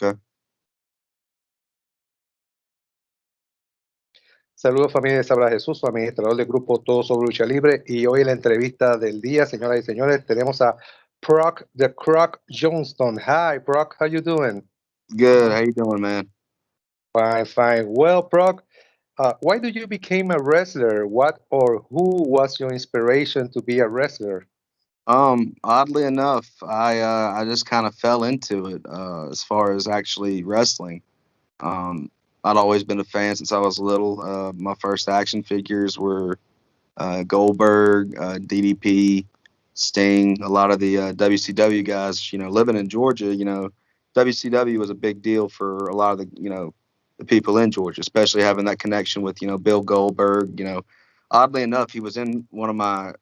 Okay. Saludos familia, les habla Jesús, su administrador del grupo Todo sobre Lucha Libre, y hoy en la entrevista del día, señoras y señores, tenemos a Proc the Croc Johnston. Hi, Proc, how you doing? Good. How you doing, man? Fine, fine. Well, Proc, why did you become a wrestler? What or who was your inspiration to be a wrestler? Oddly enough, I just kind of fell into it as far as actually wrestling. Um, I'd always been a fan since I was little. My first action figures were Goldberg, DDP, Sting, a lot of the WCW guys. Living in Georgia, WCW was a big deal for a lot of the people in Georgia, especially having that connection with Bill Goldberg. Oddly enough, he was in one of my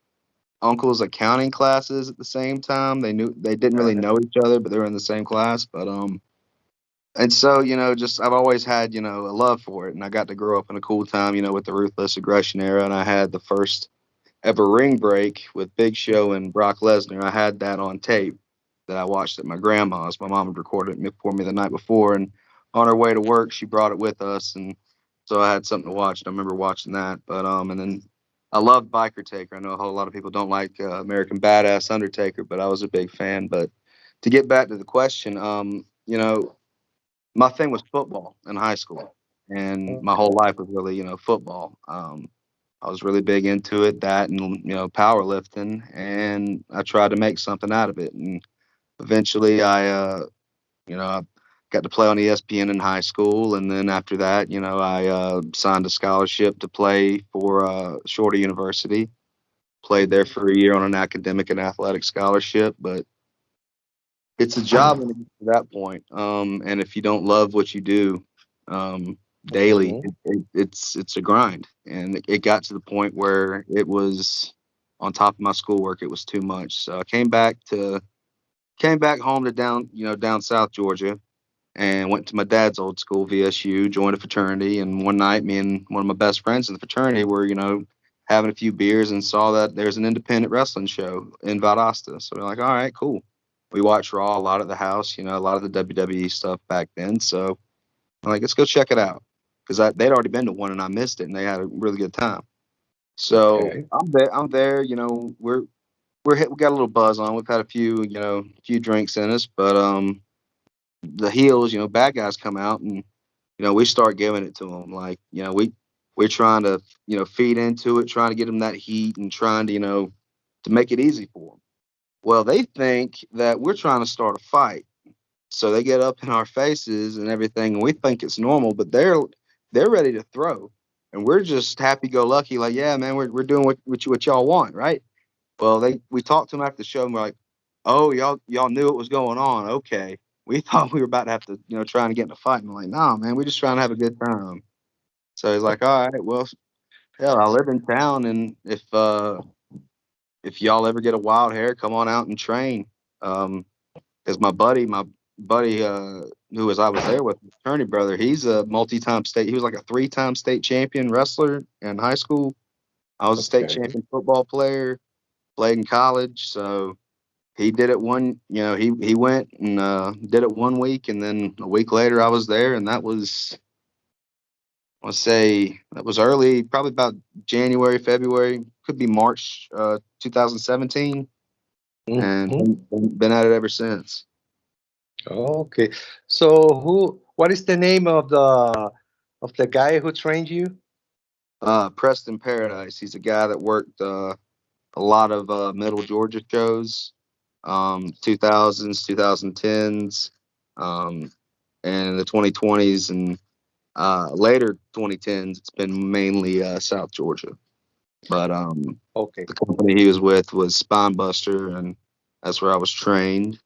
uncle's accounting classes at the same time. They didn't really know each other, but they were in the same class. But and so just I've always had a love for it, and I got to grow up in a cool time, with the Ruthless Aggression era, and I had the first ever ring break with Big Show and Brock Lesnar. I had that on tape that I watched at my grandma's. My mom had recorded it for me the night before, and on her way to work, she brought it with us, and so I had something to watch. And I remember watching that, but and then I loved Biker Taker. I know a whole lot of people don't like American Badass Undertaker, but I was a big fan. But to get back to the question, my thing was football in high school, and my whole life was really, football. I was really big into it, that and powerlifting, and I tried to make something out of it. And eventually, I got to play on ESPN in high school, and then after that, I signed a scholarship to play for Shorter University. Played there for a year on an academic and athletic scholarship, but it's a job when it gets to that point. And if you don't love what you do daily, it's a grind. And it got to the point where it was on top of my schoolwork. It was too much. So I came back home to down South Georgia, and went to my dad's old school, VSU, joined a fraternity. And one night, me and one of my best friends in the fraternity were, having a few beers and saw that there's an independent wrestling show in Valdosta. So we're like, all right, cool. We watched Raw a lot at the house, a lot of the WWE stuff back then. So I'm like, let's go check it out, because they'd already been to one and I missed it, and they had a really good time. So I'm there. We got a little buzz on. We've had a few drinks in us, but the heels, bad guys come out, and we start giving it to them. Like, we're trying to feed into it, trying to get them that heat, and trying to make it easy for them. Well, they think that we're trying to start a fight, so they get up in our faces and everything, and we think it's normal, but they're ready to throw, and we're just happy go lucky, like, yeah, man, we're doing what y'all want, right? Well, we talked to them after the show, and we're like, oh, y'all knew what was going on, okay. We thought we were about to have to, trying to get in a fight. And I'm like, no, man, we're just trying to have a good time. So he's like, all right, well, hell, I live in town, and if y'all ever get a wild hair, come on out and train. Because my buddy, I was there with, attorney brother, he's a multi-time state. He was like a 3-time state champion wrestler in high school. I was a state champion football player, played in college, so. He did it he went and did it 1 week, and then a week later I was there, and that was, let's say, that was early, probably about January, February, could be March 2017, and been at it ever since. Okay, so what is the name of the guy who trained you? Preston Paradise. He's a guy that worked a lot of Middle Georgia shows. 2000s, 2010s, and the 2020s, and later 2010s. It's been mainly South Georgia, but the company he was with was Spinebuster, and that's where I was trained.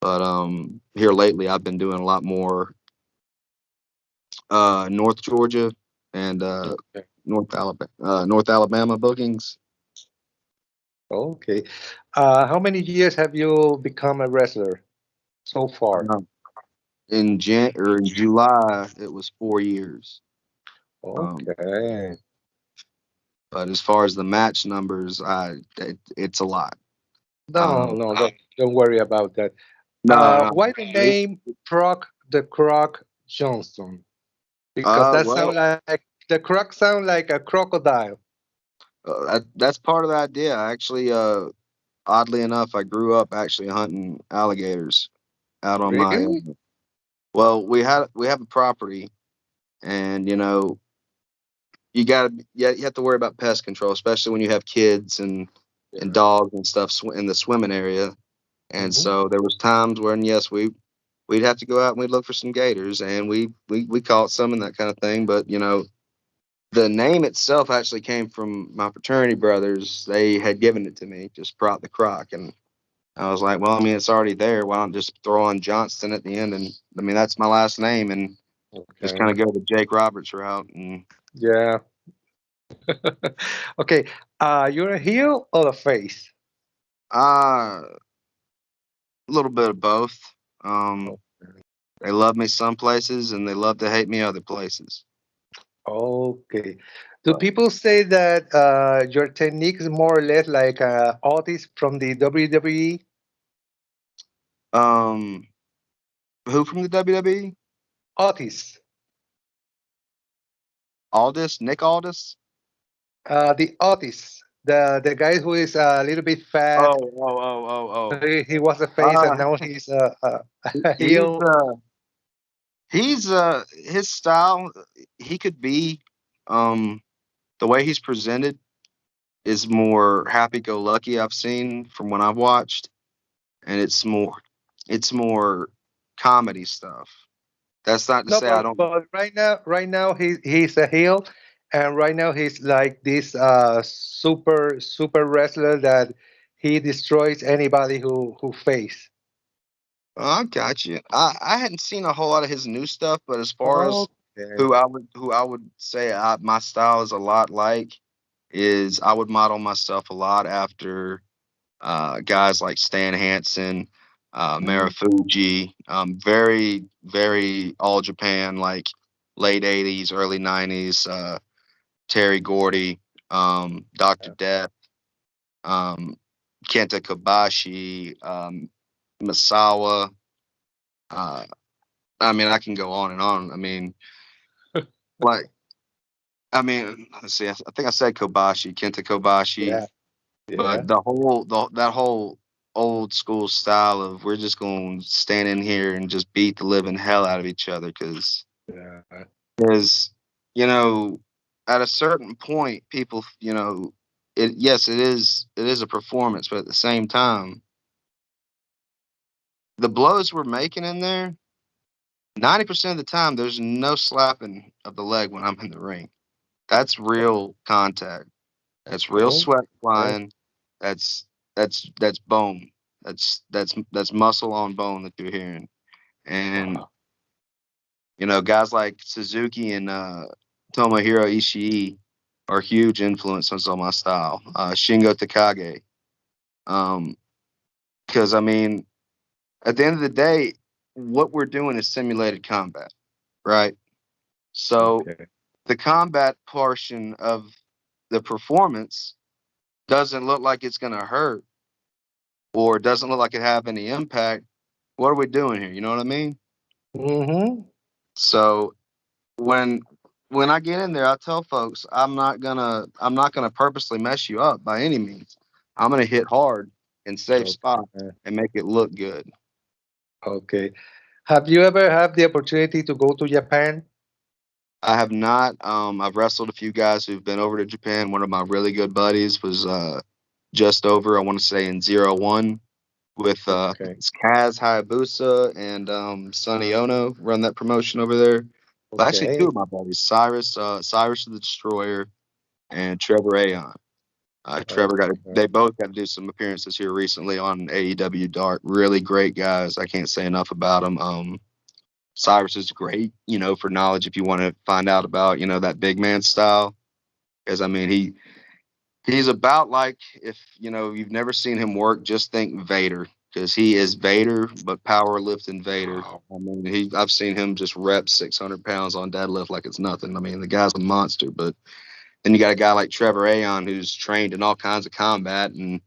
But here lately, I've been doing a lot more North Georgia and North Alabama bookings. Okay. How many years have you become a wrestler so far? In July, it was 4 years. Okay. But as far as the match numbers, it's a lot. No, don't worry about that. No. Why the name Proc the Croc Johnston? Because that sound Well, like the Croc sound like a crocodile. that's part of the idea. I actually, oddly enough, I grew up actually hunting alligators out on my. Really? Well, we have a property, and you have to worry about pest control, especially when you have kids and Yeah. dogs and stuff in the swimming area. And Hmm. so there was times when yes, we'd have to go out and we'd look for some gators, and we caught some and that kind of thing. But the name itself actually came from my fraternity brothers. They had given it to me, just Proc the Croc, and I was like, well, I mean, it's already there. Why don't just throw on Johnston at the end? And I mean, that's my last name, and just kind Okay. of go the Jake Roberts route. And Yeah. Okay. You're a heel or a face? a little bit of both. Um, they love me some places, and they love to hate me other places. Okay. Do people say that your technique is more or less like Otis from the WWE? Um, who from the WWE? Otis, Aldis, Nick Aldis. the Otis, the guy who is a little bit fat. Oh. He was a face and Uh, now he's a he's heel. his style. He could be um the way he's presented is more happy-go-lucky. I've seen from when I've watched, and it's more comedy stuff. That's not to No, say I don't. but right now he's a heel, and right now he's like this super wrestler that he destroys anybody who face. I got you. I hadn't seen a whole lot of his new stuff, but as far as Okay. who I would say my style is a lot like is I would model myself a lot after guys like Stan Hansen, Mm, Marufuji, very all Japan, like late '80s, early '90s. Terry Gordy, Dr. Death, um, Kenta Kobashi, Misawa. Uh, I mean, I can go on and on. I mean, like, let's see. I think I said Kobashi, Kenta Kobashi, yeah, yeah, but that whole old school style of we're just going to stand in here and just beat the living hell out of each other yeah. because you know at a certain point people it yes it is a performance, but at the same time the blows we're making in there 90% of the time there's no slapping of the leg when I'm in the ring. That's real contact. That's real Oh, sweat yeah. flying. That's bone. That's muscle on bone that you're hearing. And Wow. guys like Suzuki and Tomohiro Ishii are huge influences on my style. Shingo Takagi. Um, because I mean, at the end of the day, what we're doing is simulated combat, right? So Okay. the combat portion of the performance doesn't look like it's going to hurt or doesn't look like it have any impact. What are we doing here? You know what I mean? Mm-hmm. So when when I get in there, I tell folks I'm not gonna purposely mess you up by any means. I'm gonna hit hard in safe spots Okay. and make it look good. Okay. Have you ever had the opportunity to go to Japan? I have not. I've wrestled a few guys who've been over to Japan. One of my really good buddies was just over. I want to say in 01 with I think Okay. it's Kaz Hayabusa and Sonny Ono run that promotion over there. Well, actually, two Okay. of my buddies, Cyrus the Destroyer and Trevor Aon. Trevor Okay. they both got to do some appearances here recently on AEW Dark. Really great guys. I can't say enough about them. Cyrus is great, for knowledge if you want to find out about, that big man style. Because I mean, he's about like if you've never seen him work, just think Vader because he is Vader, but powerlifting Vader. Wow. I mean, I've seen him just rep 600 pounds on deadlift like it's nothing. I mean, the guy's a monster. But then you got a guy like Trevor Aon who's trained in all kinds of combat, and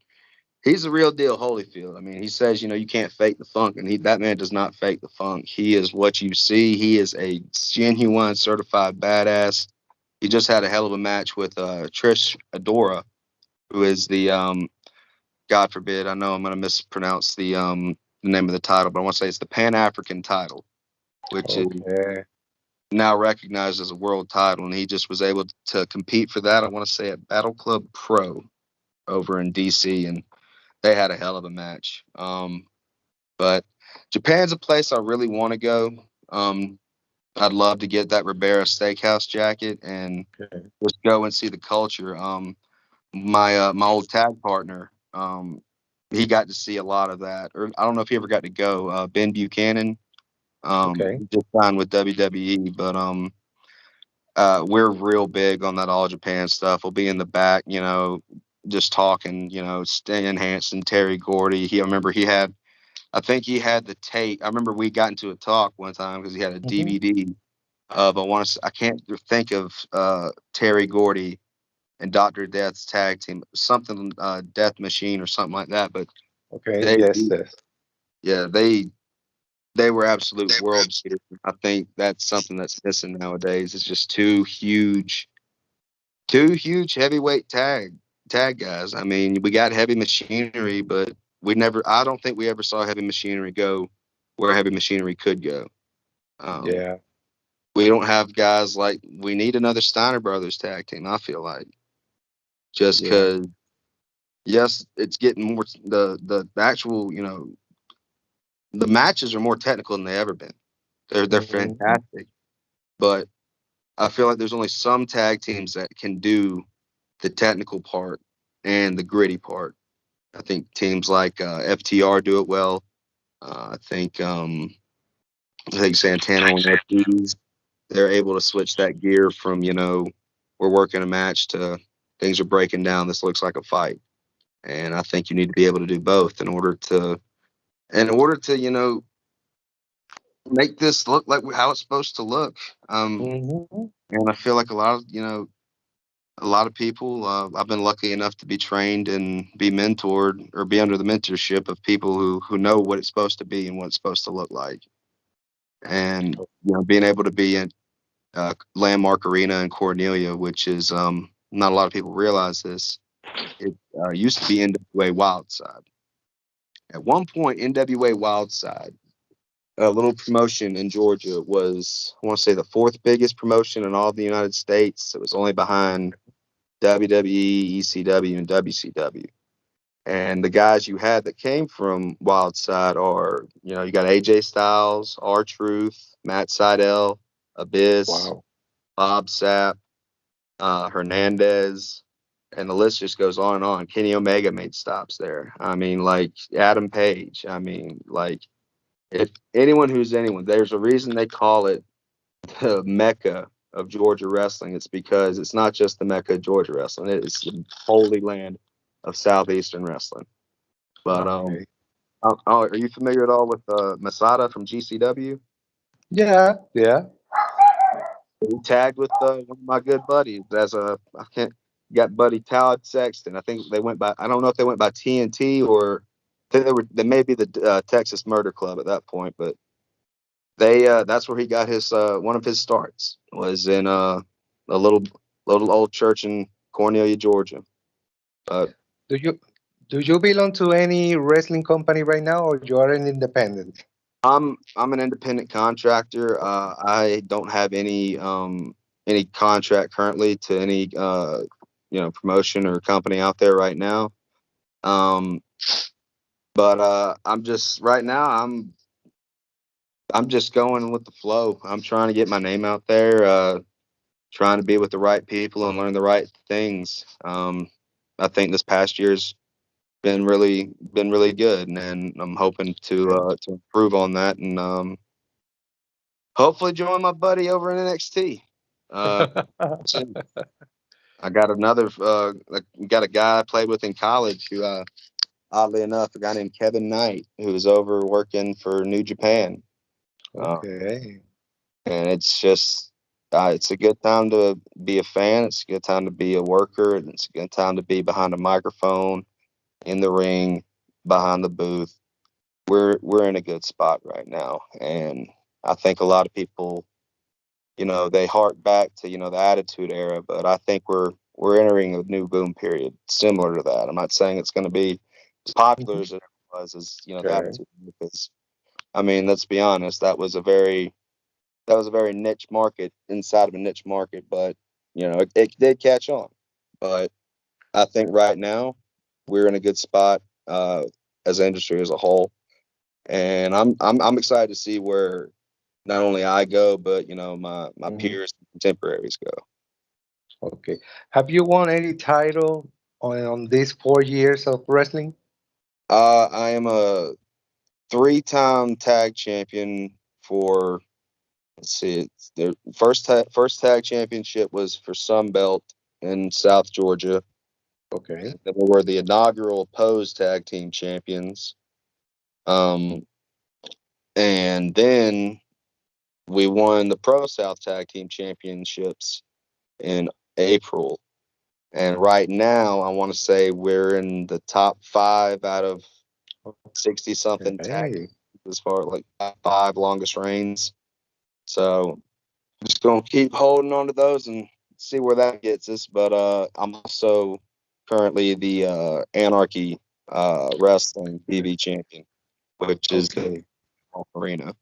He's the real deal, Holyfield. I mean, he says, you can't fake the funk, and that man does not fake the funk. He is what you see. He is a genuine certified badass. He just had a hell of a match with Trish Adora, who is the God forbid, I know I'm going to mispronounce the name of the title, but I want to say it's the Pan African title, which is Okay. now recognized as a world title, and he just was able to compete for that. I want to say at Battle Club Pro over in DC, and they had a hell of a match. But Japan's a place I really want to go. I'd love to get that Ribera Steakhouse jacket and Okay. just go and see the culture. My old tag partner, he got to see a lot of that, or I don't know if he ever got to go. Ben Buchanan, Okay. he just signed with WWE, but we're real big on that All Japan stuff. We'll be in the back, just talking. Stan Hansen, Terry Gordy. I remember I think he had the tape. I remember we got into a talk one time because he had a Mhm. DVD of I can't think of Terry Gordy and Doctor Death's tag team, something Death Machine or something like that. But Okay. they, Yes. Yes. yeah, they were absolute world beaters. I think that's something that's missing nowadays. It's just two huge heavyweight tag guys. I mean, we got Heavy Machinery, but I don't think we ever saw Heavy Machinery go where Heavy Machinery could go. Um, Yeah. we don't have guys like we need another Steiner Brothers tag team. I feel like just Yeah. because yes, it's getting more the actual the matches are more technical than they ever been. They're Mhm. fantastic, but I feel like there's only some tag teams that can do the technical part and the gritty part. I think teams like FTR do it well. I think Santana and Ortiz, they're able to switch that gear from we're working a match to things are breaking down. This looks like a fight, and I think you need to be able to do both in order to make this look like how it's supposed to look. Mhm. And I feel like a lot of people. I've been lucky enough to be trained and be mentored or be under the mentorship of people who know what it's supposed to be and what it's supposed to look like. And being able to be in Landmark Arena in Cornelia, which is not a lot of people realize this. It used to be NWA Wildside. At one point, NWA Wildside, a little promotion in Georgia, was I want to say the fourth biggest promotion in all of the United States. It was only behind WWE, ECW, and WCW. And the guys you had that came from Wildside are, you got AJ Styles, R Truth, Matt Sydal, Abyss, Wow. Bob Sapp, Hernandez, and the list just goes on and on. Kenny Omega made stops there. I mean, like Adam Page. I mean, like if anyone, there's a reason they call it the Mecca of Georgia wrestling. It's because it's not just the Mecca of Georgia wrestling. It's the holy land of Southeastern wrestling. But Okay. are you familiar at all with Masada from GCW? Yeah. Yeah. He tagged with one of my good buddies as I can't got buddy Todd Sexton. I think they went by. I don't know if they went by TNT or they may be the Texas Murder Club at that point, but that's where he got his one of his starts was in a little old church in Cornelia, Georgia. But Do you do you belong to any wrestling company right now, or you are an independent? I'm an independent contractor. I don't have any contract currently to any promotion or company out there right now. Um, but I'm just right now I'm just going with the flow. I'm trying to get my name out there. Trying to be with the right people and learn the right things. I think this past year's been really good, and I'm hoping to improve on that and hopefully join my buddy over in NXT. Uh, soon. I got got a guy I played with in college who, oddly enough, a guy named Kevin Knight who was over working for New Japan. Uh, Okay. and it's a good time to be a fan. It's a good time to be a worker. And it's a good time to be behind a microphone in the ring, behind the booth. We're in a good spot right now, and I think a lot of people, they hark back to the Attitude Era, but I think we're entering a new boom period similar to that. I'm not saying it's going to be as popular Mhm. as it was as the Okay. Attitude Era, because I mean, let's be honest, that was a very niche market inside of a niche market, but it did catch on. But I think right now we're in a good spot as an industry as a whole, and I'm excited to see where not only I go, but my Mhm. peers and contemporaries go. Okay. Have you won any title on these 4 years of wrestling? I am a three-time tag champion for. Let's see, the first tag championship was for Sunbelt in South Georgia. Okay. Then we were the inaugural Pose Tag Team Champions. Um, and then we won the Pro South Tag Team Championships in April. And right now, I want to say we're in the top five out of 60 something tag Okay. teams as far as like top five longest reigns. So just gonna keep holding on to those and see where that gets us. But I'm also currently the Anarchy Wrestling TV champion, which is the Okay. arena.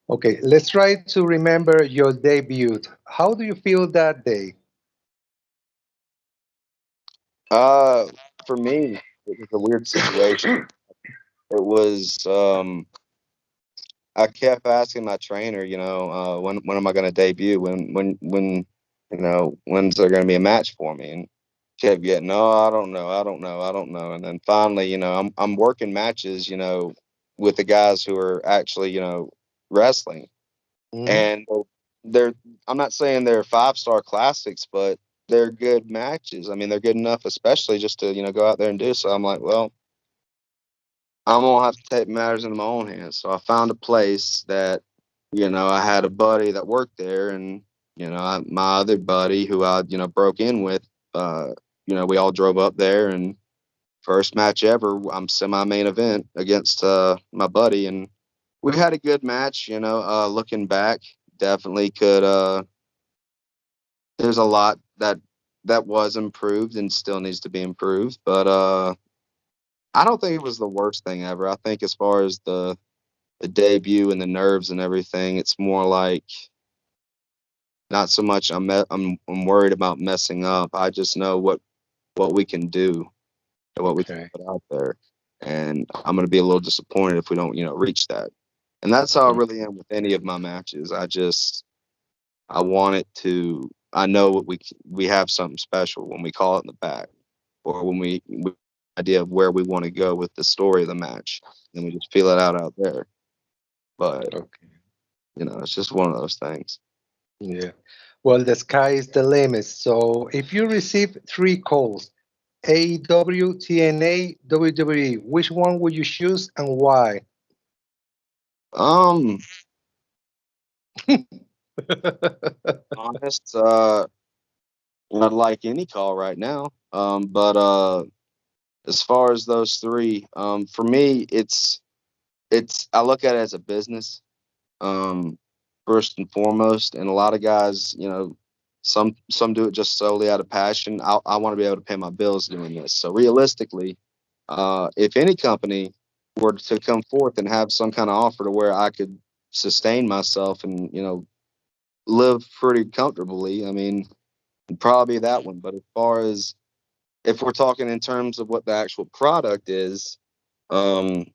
Okay. Let's try to remember your debut. How do you feel that day? Uh, for me, it was a weird situation. It was I kept asking my trainer, when am I going to debut? When's there going to be a match for me? And kept getting, no, I don't know, I don't know, I don't know. And then finally, I'm working matches, with the guys who are actually, wrestling, Mhm. and they're. I'm not saying they're 5-star classics, but they're good matches. I mean, they're good enough, especially just to go out there and do so. I'm like, well, I'm gonna have to take matters into my own hands. So I found a place that, I had a buddy that worked there, and my other buddy who I, broke in with, uh, we all drove up there, and first match ever, I'm semi-main event against my buddy, and we had a good match. Looking back, definitely could. There's a lot that was improved and still needs to be improved, but I don't think it was the worst thing ever. I think as far as the debut and the nerves and everything, it's more like not so much I'm worried about messing up. I just know what we can do and what we can Okay. put out there, and I'm going to be a little disappointed if we don't reach that. And that's how I really am with any of my matches. I want it to. I know we have something special when we call it in the back, or when we idea of where we want to go with the story of the match, and we just feel it out there. But Okay. it's just one of those things. Yeah. Well, the sky is the limit. So if you receive three calls, AEW, TNA, WWE, which one would you choose and why? Um, honest, I'd like any call right now. But as far as those three, for me, it's I look at it as a business, um, first and foremost. And a lot of guys, some do it just solely out of passion. I want to be able to pay my bills doing this. So realistically, if any company were to come forth and have some kind of offer to where I could sustain myself and live pretty comfortably, I mean, it'd probably be that one. But as far as if we're talking in terms of what the actual product is, um,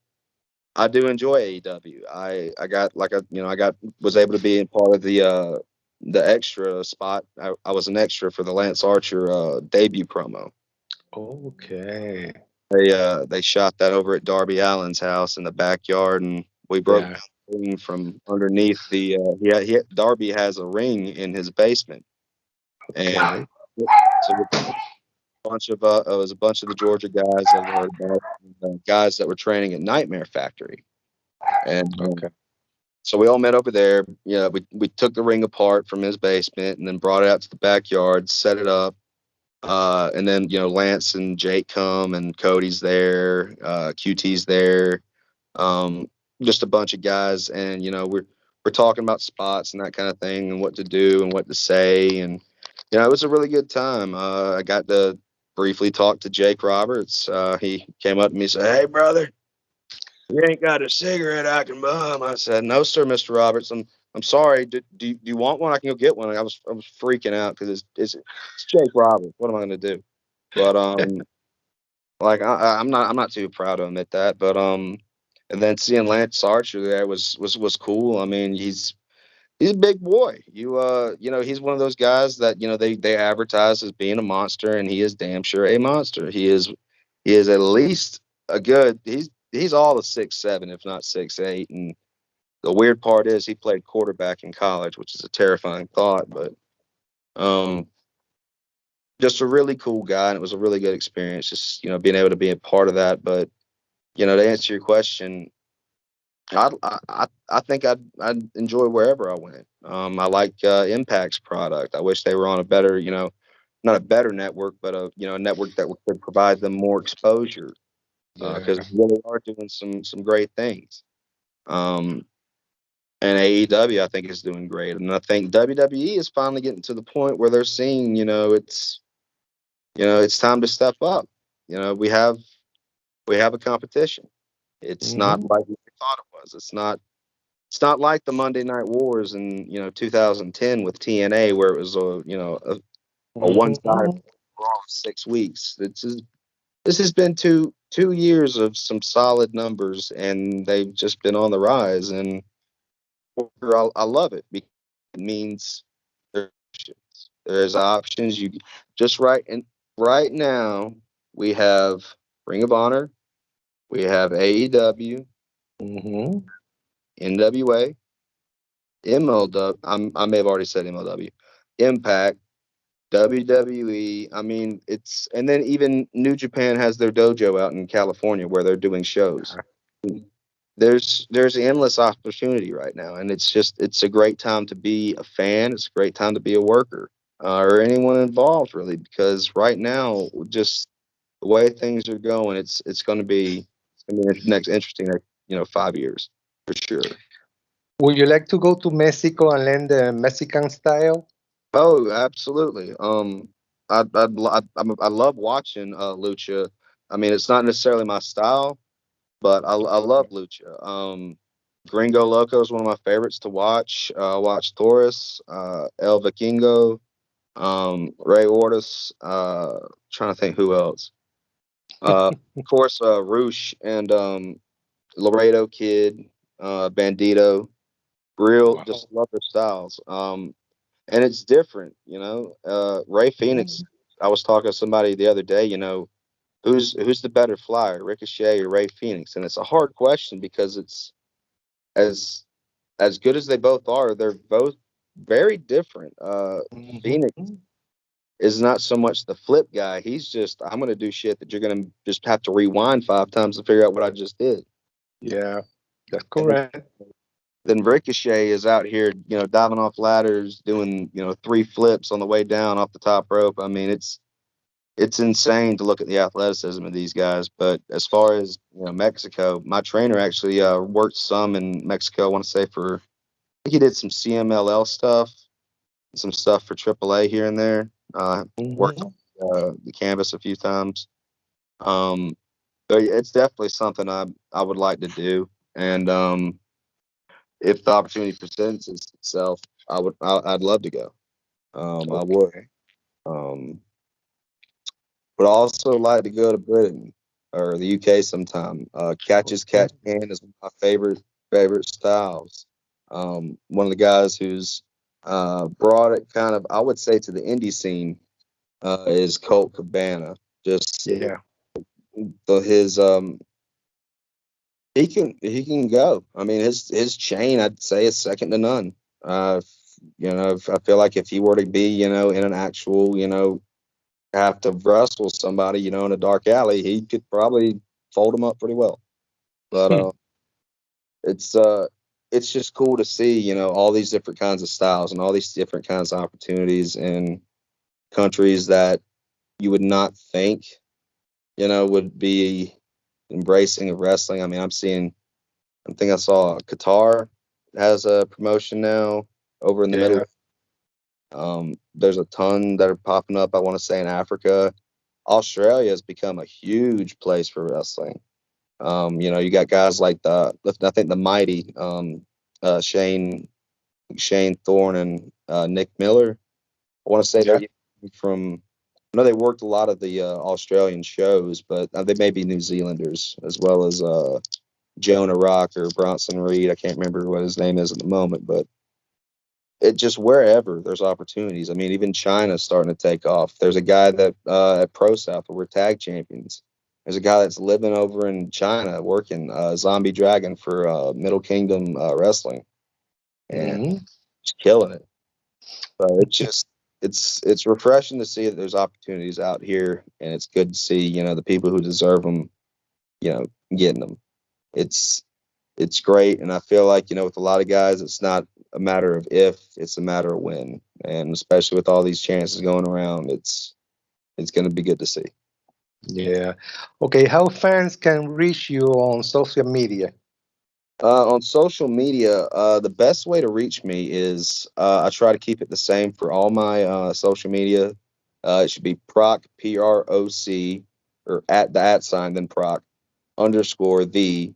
I do enjoy AEW. I got like I got was able to be in part of the extra spot. I was an extra for the Lance Archer debut promo. Okay. They shot that over at Darby Allin's house in the backyard, and we broke Yeah. down the ring from underneath the. Darby has a ring in his basement, and Okay. so it was a bunch of the Georgia guys that were guys that were training at Nightmare Factory, and Okay. so we all met over there. We took the ring apart from his basement and then brought it out to the backyard, set it up, And then, Lance and Jake come, and Cody's there, QT's there, um, just a bunch of guys. And, we're talking about spots and that kind of thing and what to do and what to say. And, it was a really good time. I got to briefly talk to Jake Roberts. He came up to me and said, "Hey, brother, you ain't got a cigarette I can bum." I said, "No, sir, Mr. Roberts. I'm sorry. Do you want one? I can go get one." I was freaking out because it's Jake Roberts. What am I going to do? But like I'm not too proud to admit that. But and then seeing Lance Archer there was cool. I mean, he's a big boy. He's one of those guys that they advertise as being a monster, and he is damn sure a monster. He is at least a good. He's all of 6'7", if not 6'8". And the weird part is he played quarterback in college, which is a terrifying thought. But um, just a really cool guy, and it was a really good experience. Just being able to be a part of that. But to answer your question, I think I'd enjoy wherever I went. I like Impact's product. I wish they were on a better, not a better network, but a network that could provide them more exposure, because Yeah. they really are doing some great things. Um, and AEW, I think, is doing great, and I think WWE is finally getting to the point where they're seeing, it's time to step up. We have a competition. It's not Hmm. like we thought it was. It's not like the Monday Night Wars in 2010 with TNA, where it was a one sided Hmm. brawl of 6 weeks. This has been two years of some solid numbers, and they've just been on the rise. And I love it because it means there's options. There's options. You just right now we have Ring of Honor, we have AEW, Hmm. NWA, MLW. I may have already said MLW, Impact, WWE. I mean, and then even New Japan has their dojo out in California where they're doing shows. There's endless opportunity right now, and it's a great time to be a fan. It's a great time to be a worker, or anyone involved really, because right now, just the way things are going, it's going to be the next interesting 5 years for sure. Would you like to go to Mexico and learn the Mexican style? Oh, absolutely. I love watching lucha. I mean, it's not necessarily my style, but I love lucha. Gringo Loco is one of my favorites to watch. Watch Taurus, El Vikingo, Ray Ortiz. Trying to think who else. Of course, Roosh and Laredo Kid, Bandito. Real, Wow. just love their styles. And it's different. Ray Phoenix. Mhm. I was talking to somebody the other day. Who's the better flyer, Ricochet or Ray Phoenix? And it's a hard question because it's as as good as they both are, they're both very different. Phoenix Mhm. is not so much the flip guy. He's just, I'm going to do shit that you're going to just have to rewind 5 times to figure out what I just did. Yeah, that's And correct. then Ricochet is out here, diving off ladders, doing, 3 flips on the way down off the top rope. I mean, it's insane to look at the athleticism of these guys. But as far as Mexico, my trainer actually worked some in Mexico. I want to say I think he did some CMLL stuff, some stuff for AAA here and there. Worked Mhm. on the canvas a few times. Um, but it's definitely something I would like to do. And if the opportunity presents itself, I'd love to go. I would. Okay. Um, Would also like to go to Britain or the UK sometime. Catch as Okay. catch can is one of my favorite styles. One of the guys who's brought it kind of, I would say, to the indie scene is Colt Cabana. Just Yeah. his he can go. I mean, his chain, I'd say, is second to none. Uh, I feel like if he were to be, in an actual, have to wrestle somebody, in a dark alley, he could probably fold them up pretty well. But Hmm. it's uh, it's just cool to see, all these different kinds of styles and all these different kinds of opportunities in countries that you would not think, would be embracing of wrestling. I mean, I think I saw Qatar has a promotion now over in the Middle. There's a ton that are popping up, I want to say, in Africa. Australia has become a huge place for wrestling. You got guys like I think the Mighty, Shane Thorne and Nick Miller. I want to say they're from. I know they worked a lot of the Australian shows, but they may be New Zealanders as well as Jonah Rock or Bronson Reed. I can't remember what his name is at the moment, but it just wherever there's opportunities. I mean, even China's starting to take off. There's a guy that at Pro South where we're tag champions. There's a guy that's living over in China working Zombie Dragon for Middle Kingdom Wrestling, and just killing it. So it's refreshing to see that there's opportunities out here, and it's good to see the people who deserve them, getting them. It's great, and I feel like with a lot of guys, it's not a matter of if, it's a matter of when, and especially with all these chances going around, it's going to be good to see. Yeah. Okay, how fans can reach you on social media? On social media, the best way to reach me is I try to keep it the same for all my social media. It should be Proc, PROC, or at the @ then Proc _the_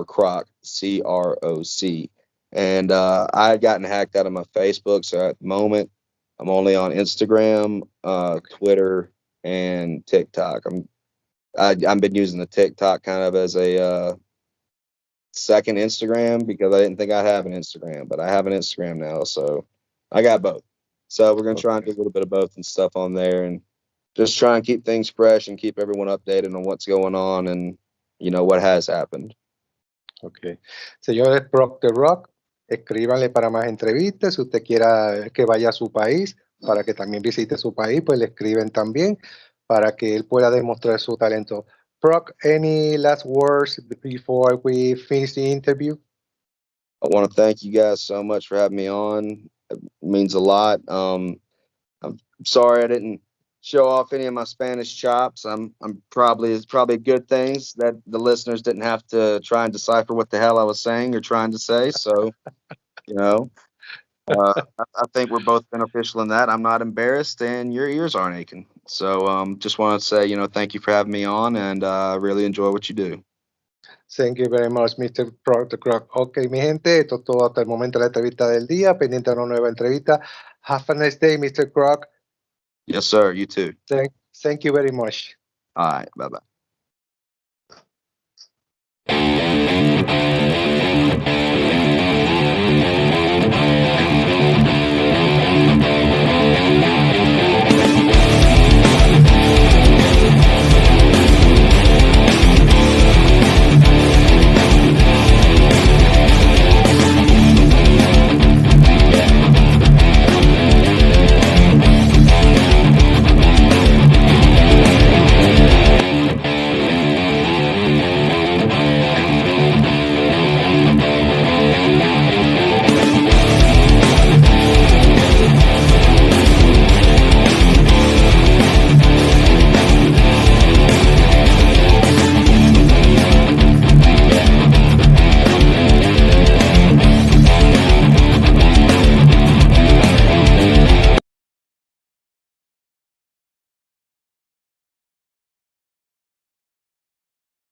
Croc, CROC. And I had gotten hacked out of my Facebook, so at the moment I'm only on Instagram, Twitter, and TikTok. I've been using the TikTok kind of as a second Instagram because I didn't think I'd have an Instagram, but I have an Instagram now, so I got both. So we're gonna try and do a little bit of both and stuff on there, and just try and keep things fresh and keep everyone updated on what's going on and what has happened. Okay. Señores Proc the Rock, escríbanle para más entrevistas. Si usted quiera que vaya a su país, para que también visite su país, pues le escriben también para que él pueda demostrar su talento. Proc, any last words before we finish the interview? I want to thank you guys so much for having me on. It means a lot. I'm sorry I didn't show off any of my Spanish chops. It's probably good things that the listeners didn't have to try and decipher what the hell I was saying or trying to say. So, I think we're both beneficial in that. I'm not embarrassed, and your ears aren't aching. So, just want to say, thank you for having me on, and I really enjoy what you do. Thank you very much, Mr. Proc the Croc. Ok, mi gente, esto es todo hasta el momento de la entrevista del día. Pendiente a una nueva entrevista. Have a nice day, Mr. Croc. Yes, sir. You too. Thank you very much. All right. Bye-bye.